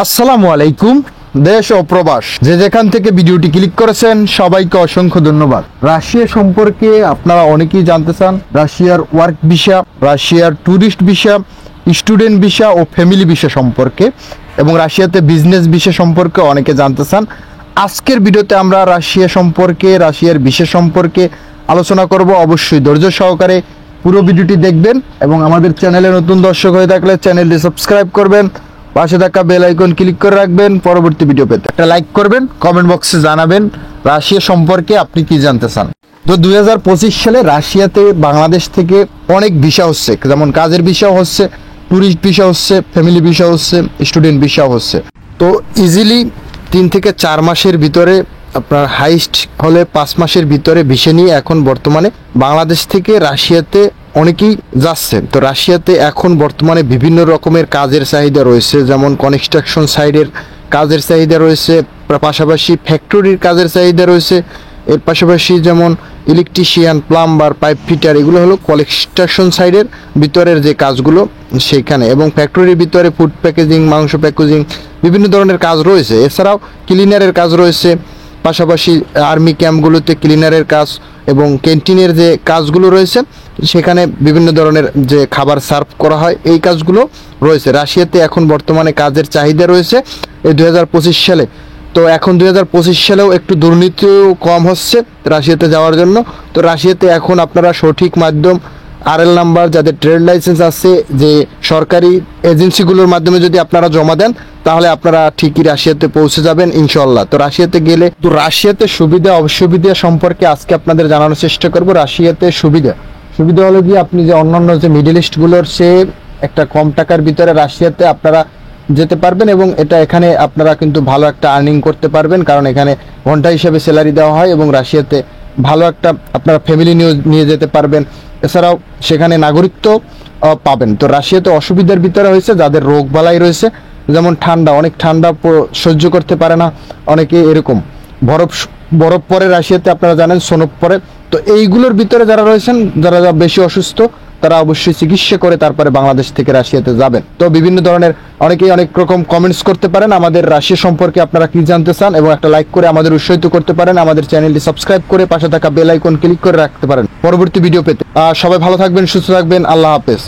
আসসালামু আলাইকুম। দেশ ও প্রবাস যে যেখান থেকে ভিডিওটি ক্লিক করেছেন সবাইকে অসংখ্য ধন্যবাদ। রাশিয়া সম্পর্কে আপনারা অনেকেই জানতে চান। রাশিয়ার ওয়ার্ক ভিসা, রাশিয়ার ট্যুরিস্ট ভিসা, স্টুডেন্ট ভিসা ও ফ্যামিলি ভিসা সম্পর্কে এবং রাশিয়াতে বিজনেস ভিসা সম্পর্কে অনেকে জানতে চান। আজকের ভিডিওতে আমরা রাশিয়া সম্পর্কে, রাশিয়ার ভিসা সম্পর্কে আলোচনা করব। অবশ্যই ধৈর্য সহকারে পুরো ভিডিওটি দেখবেন এবং আমাদের চ্যানেলে নতুন দর্শক হয়ে থাকলে চ্যানেলটি সাবস্ক্রাইব করবেন, পাশে থাকা বেল আইকন ক্লিক করে রাখবেন পরবর্তী ভিডিও পেতে। একটা লাইক করবেন, কমেন্ট বক্সে জানাবেন রাশিয়া সম্পর্কে আপনি কি জানতে চান। তো 2025 সালে রাশিয়াতে বাংলাদেশ থেকে অনেক ভিসা হচ্ছে, যেমন কাজের ভিসাও হচ্ছে, ট্যুরিস্ট ভিসা হচ্ছে, ফ্যামিলি ভিসা হচ্ছে, স্টুডেন্ট ভিসাও হচ্ছে। তো ইজিলি 3 থেকে 4 মাসের ভিতরে, আপনার হাইস্ট হলে 5 মাসের ভিতরে ভিসা নিয়ে এখন বর্তমানে বাংলাদেশ থেকে রাশিয়াতে অনেকেই যাচ্ছে। তো রাশিয়াতে এখন বর্তমানে বিভিন্ন রকমের কাজের চাহিদা রয়েছে, যেমন কনস্ট্রাকশন সাইডের কাজের চাহিদা রয়েছে, পাশাপাশি ফ্যাক্টরির কাজের চাহিদা রয়েছে, এর পাশাপাশি যেমন ইলেকট্রিশিয়ান, প্লাম্বার, পাইপ ফিটার, এগুলো হলো কনস্ট্রাকশন সাইডের ভিতরের যে কাজগুলো সেইখানে, এবং ফ্যাক্টরির ভিতরে ফুড প্যাকেজিং, মাংস প্যাকেজিং, বিভিন্ন ধরনের কাজ রয়েছে। এছাড়াও ক্লিনারের কাজ রয়েছে, পাশাপাশি আর্মি ক্যাম্পগুলোতে ক্লিনারের কাজ এবং ক্যান্টিনের যে কাজগুলো রয়েছে সেখানে বিভিন্ন ধরনের যে খাবার সার্ভ করা হয় এই কাজগুলো রয়েছে। রাশিয়াতে এখন বর্তমানে কাজের চাহিদা রয়েছে এই 2025 সালে। তো এখন 2025 সালেও একটু দুর্নীতিও কম হচ্ছে রাশিয়াতে যাওয়ার জন্য। তো রাশিয়াতে এখন আপনারা সঠিক মাধ্যম, আরএল নাম্বার, যাদের ট্রেড লাইসেন্স আছে, যে সরকারি এজেন্সিগুলোর মাধ্যমে যদি আপনারা জমা দেন তাহলে আপনারা ঠিকই রাশিয়াতে পৌঁছে যাবেন ইনশাল্লাহ। তো রাশিয়াতে গেলে তো রাশিয়াতে সুবিধা অসুবিধা সম্পর্কে আজকে আপনাদের জানানোর চেষ্টা করব। রাশিয়াতে সুবিধা হলো কি, আপনি যে অন্যান্য যে মিডল ইস্টগুলোর সে একটা কম টাকার ভিতরে রাশিয়াতে আপনারা যেতে পারবেন, এবং এটা এখানে আপনারা কিন্তু ভালো একটা আর্নিং করতে পারবেন, কারণ এখানে ঘন্টা হিসেবে স্যালারি দেওয়া হয় এবং রাশিয়াতে ভালো একটা আপনারা ফ্যামিলি নিয়ে যেতে পারবেন। এছাড়াও সেখানে নাগরিকত্ব পাবেন। তো রাশিয়াতে অসুবিধার ভিতরে হয়েছে যাদের রোগ বালাই রয়েছে, যেমন ঠান্ডা, অনেক ঠান্ডা সহ্য করতে পারে না অনেকে, এরকম বরফ পরে রাশিয়াতে, আপনারা জানেন সনব পরে। তো এইগুলোর ভিতরে যারা রয়েছেন, যারা বেশি অসুস্থ, তারা অবশ্যই চিকিৎসা করে তারপরে বাংলাদেশ থেকে রাশিয়াতে যাবেন। তো বিভিন্ন ধরনের অনেকেই অনেক রকম কমেন্টস করতে পারেন আমাদের রাশিয়া সম্পর্কে আপনারা কি জানতে চান, এবং একটা লাইক করে আমাদের উৎসাহিত করতে পারেন। আমাদের চ্যানেলটি সাবস্ক্রাইব করে পাশে থাকা বেল আইকন ক্লিক করে রাখতে পারেন পরবর্তী ভিডিও পেতে। সবাই ভালো থাকবেন, সুস্থ থাকবেন, আল্লাহ হাফেজ।